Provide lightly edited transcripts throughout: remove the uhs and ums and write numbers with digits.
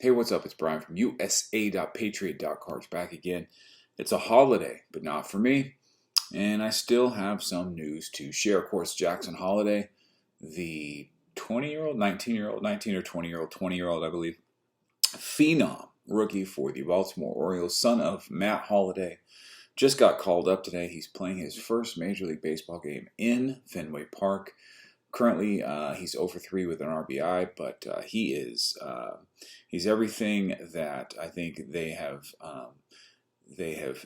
Hey, what's up? It's Brian from USA.Patriot.Cards back again. It's a holiday, but not for me. And I still have some news to share. Of course, Jackson Holliday, the 20-year-old, 19-year-old, 19 or 20-year-old, 20-year-old, I believe, phenom rookie for the Baltimore Orioles, son of Matt Holliday, just got called up today. He's playing his first Major League Baseball game in Fenway Park. Currently, he's 0 for 3 with an RBI, but he's everything that I think they have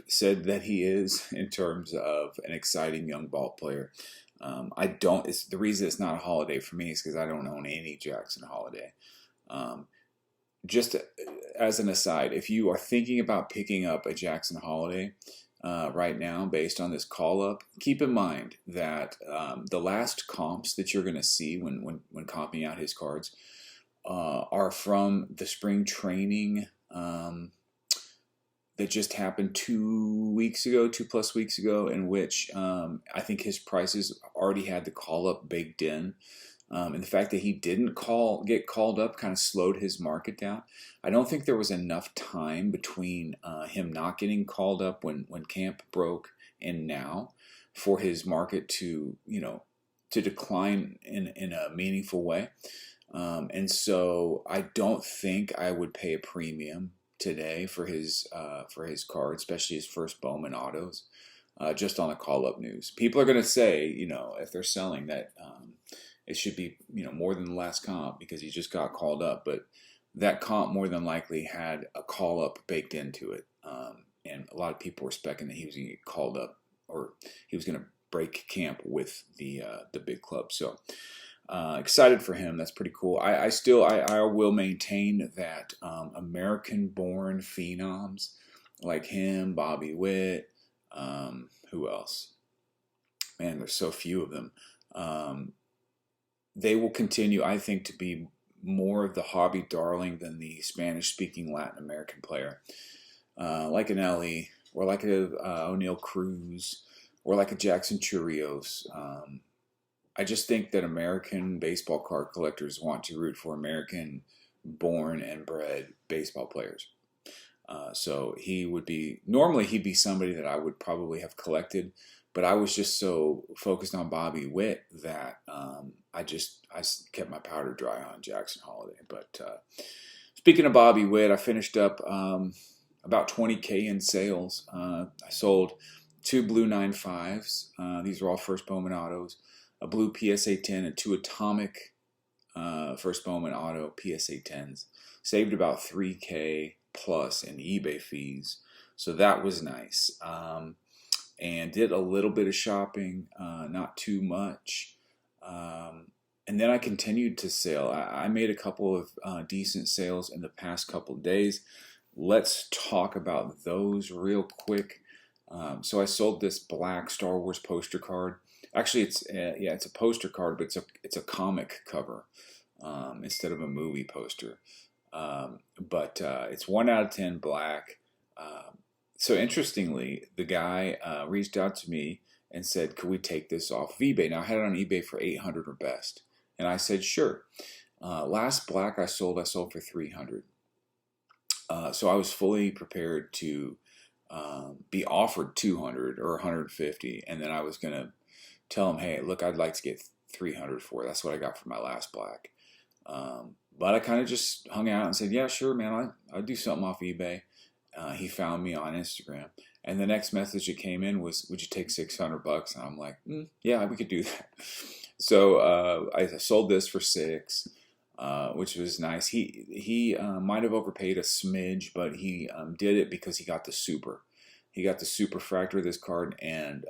said that he is in terms of an exciting young ball player. I don't. It's the reason it's not a holiday for me is because I don't own any Jackson Holliday. Just as an aside, if you are thinking about picking up a Jackson Holliday right now based on this call-up, keep in mind that the last comps that you're going to see when comping out his cards are from the spring training that just happened 2+ weeks ago, in which I think his prices already had the call-up baked in. And the fact that he didn't get called up kind of slowed his market down. I don't think there was enough time between him not getting called up when camp broke and now for his market to decline in a meaningful way. And so I don't think I would pay a premium today for his card, especially his first Bowman autos. Just on the call-up news, people are going to say, if they're selling that. It should be, more than the last comp because he just got called up. But that comp more than likely had a call-up baked into it. And a lot of people were speculating that he was going to get called up or he was going to break camp with the big club. So excited for him. That's pretty cool. I will maintain that American-born phenoms like him, Bobby Witt, who else? Man, there's so few of them. They will continue, I think, to be more of the hobby darling than the Spanish-speaking Latin American player, like an Ellie, or like a O'Neal Cruz, or like a Jackson Churrios. I just think that American baseball card collectors want to root for American-born and bred baseball players. So normally he'd be somebody that I would probably have collected, but I was just so focused on Bobby Witt that I kept my powder dry on Jackson Holliday. But speaking of Bobby Witt, I finished up about $20K in sales. I sold 2 blue 9.5s. These are all first Bowman autos. A blue PSA 10 and 2 atomic first Bowman auto PSA 10s. Saved about $3K plus in eBay fees. So that was nice. And did a little bit of shopping, not too much. And then I continued to sell. I made a couple of decent sales in the past couple of days. Let's talk about those real quick. So I sold this black Star Wars poster card. Actually, it's a poster card, but it's a comic cover instead of a movie poster. But it's 1 out of 10 black. So interestingly, the guy reached out to me and said, could we take this off of eBay? Now, I had it on eBay for $800 or best. And I said, sure. Last black I sold for $300. So I was fully prepared to be offered $200 or $150. And then I was going to tell him, hey, look, I'd like to get $300 for it. That's what I got for my last black. But I kind of just hung out and said, yeah, sure, man, I'll do something off eBay. He found me on Instagram, and the next message that came in was, "Would you take $600?" And I'm like, "Yeah, we could do that." So I sold this for $600, which was nice. He might have overpaid a smidge, but he did it because he got the super. He got the super fractor of this card, and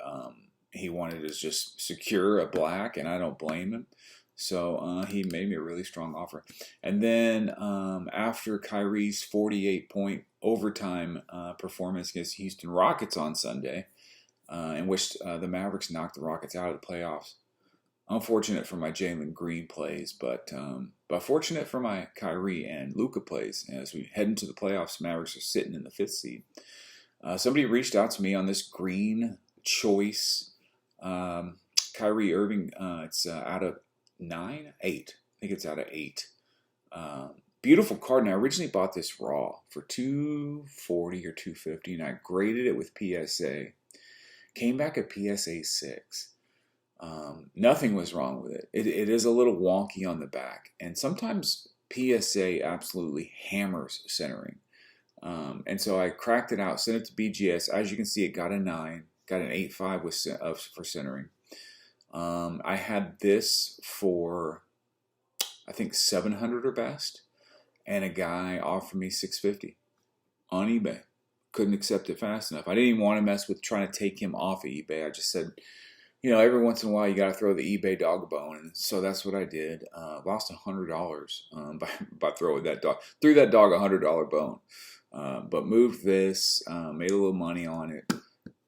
he wanted to just secure a black, and I don't blame him. So he made me a really strong offer. And then after Kyrie's 48-point overtime performance against the Houston Rockets on Sunday, in which the Mavericks knocked the Rockets out of the playoffs. Unfortunate for my Jalen Green plays, but fortunate for my Kyrie and Luka plays. As we head into the playoffs, Mavericks are sitting in the 5th seed. Somebody reached out to me on this green choice. Kyrie Irving, it's out of 8. I think it's out of 8. Beautiful card. And I originally bought this raw for $240 or $250, and I graded it with PSA. Came back at PSA 6. Nothing was wrong with it. It is a little wonky on the back, and sometimes PSA absolutely hammers centering. And so I cracked it out, sent it to BGS. As you can see, it got a 9, got an 8.5 for centering. I had this for, I think, 700 or best, and a guy offered me 650 on eBay. Couldn't accept it fast enough. I didn't even want to mess with trying to take him off of eBay. I just said, you know, every once in a while you got to throw the eBay dog a bone, and so that's what I did. Lost $100 by throwing that dog. Threw that dog $100 bone, but moved this, made a little money on it,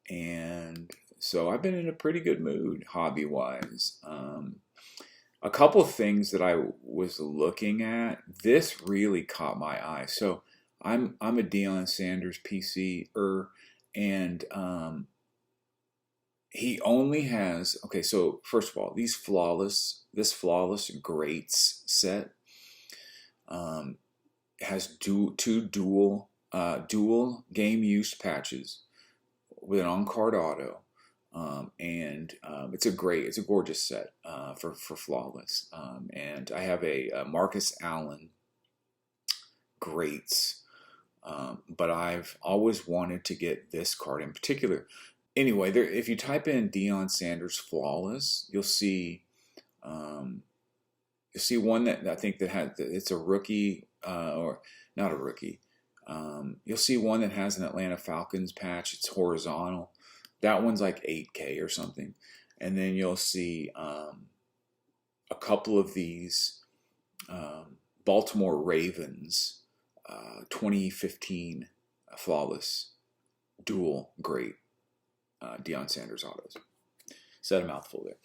and so I've been in a pretty good mood hobby wise. A couple of things that I was looking at. This really caught my eye. So I'm a Deion Sanders PC-er, and he only has, okay, so first of all, this flawless greats set has two dual game used patches with an on-card auto, and it's a gorgeous set for flawless. And I have a Marcus Allen greats, but I've always wanted to get this card in particular. Anyway, if you type in Deion Sanders flawless, you'll see one that I think that has, it's a rookie, or not a rookie. You'll see one that has an Atlanta Falcons patch. It's horizontal. That one's like 8K or something. And then you'll see a couple of these Baltimore Ravens 2015 flawless dual great Deion Sanders autos. Said a mouthful there.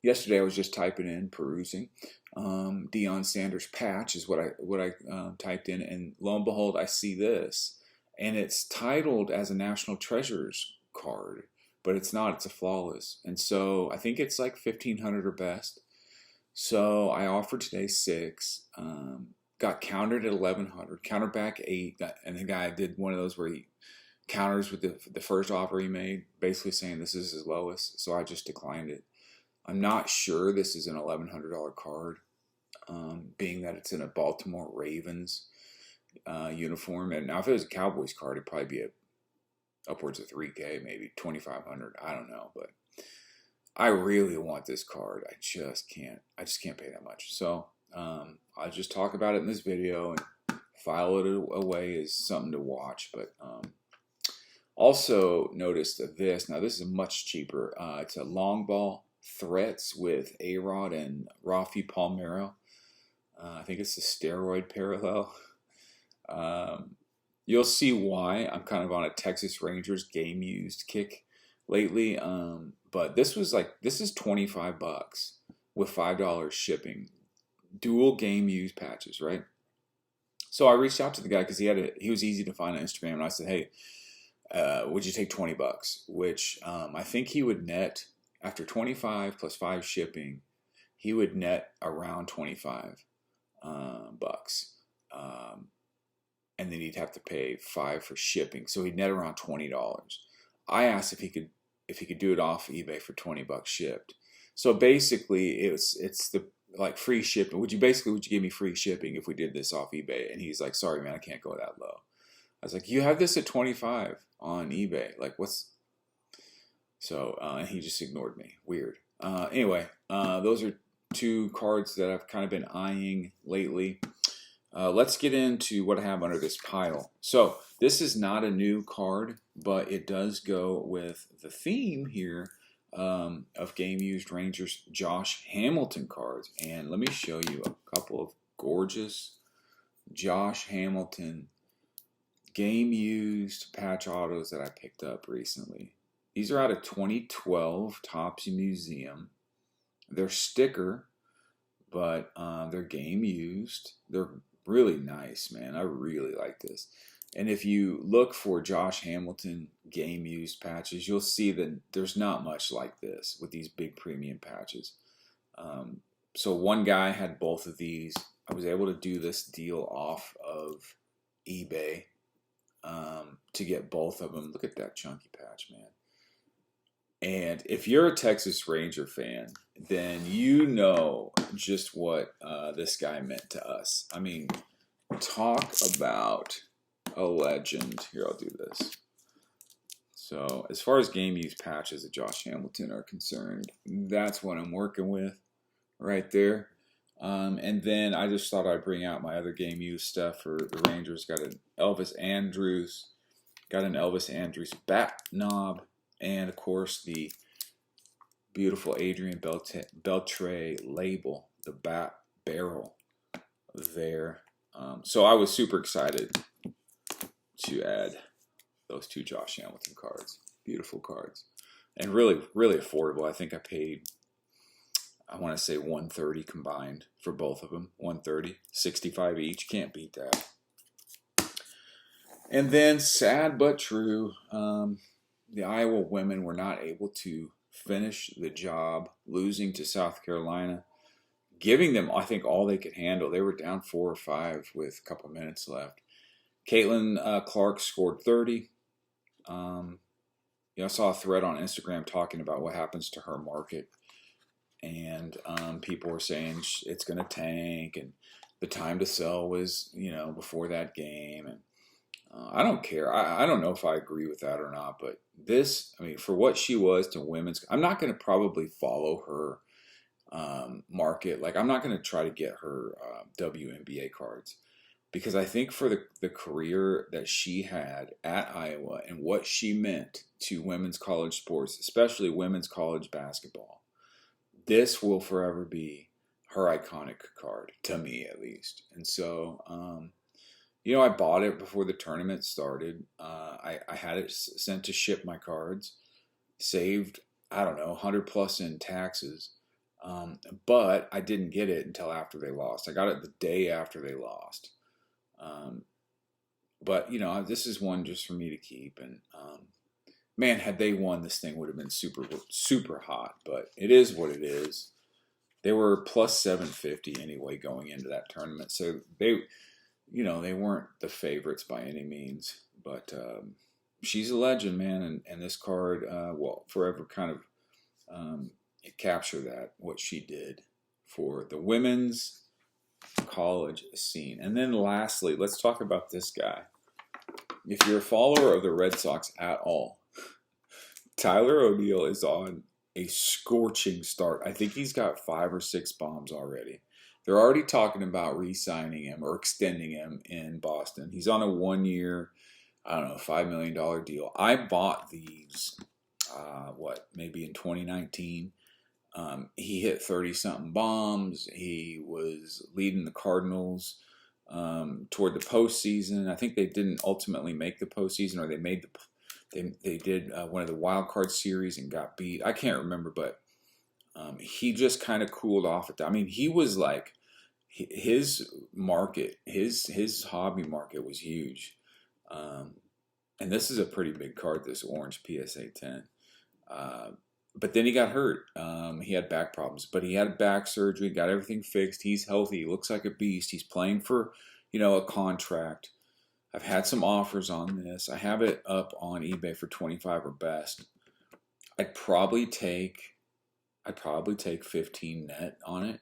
Yesterday I was just typing in, perusing. Deion Sanders patch is what I typed in, and lo and behold, I see this, and it's titled as a National Treasures card, but it's not. It's a flawless, and so I think it's like 1,500 or best. So I offered today 6. Got countered at 1,100. Countered back 8, and the guy did one of those where he counters with the first offer he made, basically saying this is his lowest. So I just declined it. I'm not sure this is an $1,100 card, being that it's in a Baltimore Ravens uniform. And now if it was a Cowboys card, it'd probably be upwards of 3K, maybe 2,500. I don't know, but I really want this card. I just can't pay that much. So I'll just talk about it in this video and file it away as something to watch. But also noticed this. Now this is much cheaper. It's a long ball threats with A-Rod and Rafi Palmeiro. I think it's the steroid parallel. You'll see why I'm kind of on a Texas Rangers game used kick lately. But this is 25 bucks with $5 shipping. Dual game used patches, right? So I reached out to the guy because he was easy to find on Instagram, and I said, hey, would you take 20 bucks? Which I think he would net, after 25 plus 5 shipping, he would net around 25 bucks. And then he'd have to pay 5 for shipping. So he'd net around $20. I asked if he could do it off eBay for 20 bucks shipped. So basically it's the like free shipping. Would you give me free shipping if we did this off eBay? And he's like, sorry man, I can't go that low. I was like, you have this at 25 on eBay. Like what's, so, and he just ignored me. Weird. Anyway, those are 2 cards that I've kind of been eyeing lately. Let's get into what I have under this pile. So this is not a new card, but it does go with the theme here of game used Rangers Josh Hamilton cards. And let me show you a couple of gorgeous Josh Hamilton game used patch autos that I picked up recently. These are out of 2012 Topps Museum. They're sticker, but they're game used. They're really nice, man. I really like this. And if you look for Josh Hamilton game used patches, you'll see that there's not much like this with these big premium patches. So one guy had both of these. I was able to do this deal off of eBay to get both of them. Look at that chunky patch, man. And if you're a Texas Ranger fan, then you know just what this guy meant to us. I mean, talk about a legend. Here, I'll do this. So as far as game use patches of Josh Hamilton are concerned, that's what I'm working with right there. And then I just thought I'd bring out my other game use stuff for the Rangers. Got an Elvis Andrus bat knob, and of course the beautiful Adrian Beltre label, the bat barrel there. So I was super excited to add those two Josh Hamilton cards. Beautiful cards. And really, really affordable. I think I paid, I want to say $130 combined for both of them. $130, $65 each. Can't beat that. And then, sad but true, the Iowa women were not able to finish the job, losing to South Carolina, giving them, I think, all they could handle. They were down 4 or 5 with a couple minutes left. Caitlin Clark scored 30. I saw a thread on Instagram talking about what happens to her market, and people were saying it's going to tank, and the time to sell was, before that game, and I don't care. I don't know if I agree with that or not, but this, for what she was to women's, I'm not going to probably follow her market. Like, I'm not going to try to get her WNBA cards, because I think for the career that she had at Iowa and what she meant to women's college sports, especially women's college basketball, this will forever be her iconic card, to me at least. And so, I bought it before the tournament started. I had it sent to ship my cards, saved, I don't know, 100 plus in taxes. But I didn't get it until after they lost. I got it the day after they lost. But this is one just for me to keep. And man, had they won, this thing would have been super, super hot. But it is what it is. They were plus 750 anyway going into that tournament. So they weren't the favorites by any means. But she's a legend, man. And this card will forever kind of capture that, what she did for the women's college scene. And then lastly, let's talk about this guy. If you're a follower of the Red Sox at all, Tyler O'Neill is on a scorching start. I think he's got 5 or 6 bombs already. They're already talking about re-signing him or extending him in Boston. He's on a 1-year, $5 million deal. I bought these, maybe in 2019. He hit 30-something bombs. He was leading the Cardinals toward the postseason. I think they didn't ultimately make the postseason, or they did one of the wild card series and got beat. I can't remember, but he just kind of cooled off at that. He was like, his market, his hobby market was huge. And this is a pretty big card, this orange PSA 10. But then he got hurt. He had back problems, but he had back surgery, got everything fixed. He's healthy. He looks like a beast. He's playing for, a contract. I've had some offers on this. I have it up on eBay for 25 or best. I'd probably take 15 net on it.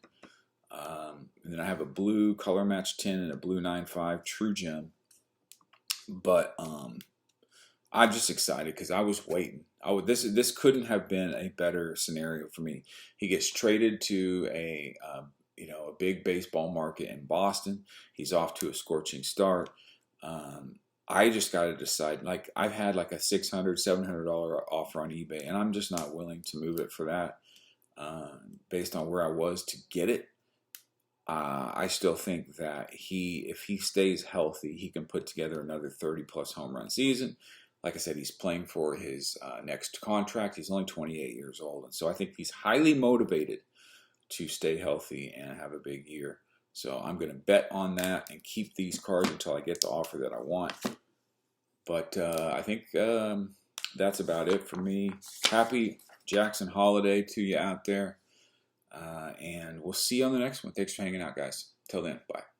And then I have a blue color match 10 and a blue 9.5 True Gem. But I'm just excited because I was waiting. This couldn't have been a better scenario for me. He gets traded to a big baseball market in Boston. He's off to a scorching start. I just got to decide. Like, I've had like a $600, $700 offer on eBay, and I'm just not willing to move it for that. Based on where I was to get it, I still think that if he stays healthy, he can put together another 30-plus home run season. Like I said, he's playing for his next contract. He's only 28 years old, and so I think he's highly motivated to stay healthy and have a big year. So I'm going to bet on that and keep these cards until I get the offer that I want. But I think that's about it for me. Happy Jackson Holiday to you out there. And we'll see you on the next one. Thanks for hanging out, guys. Till then, bye.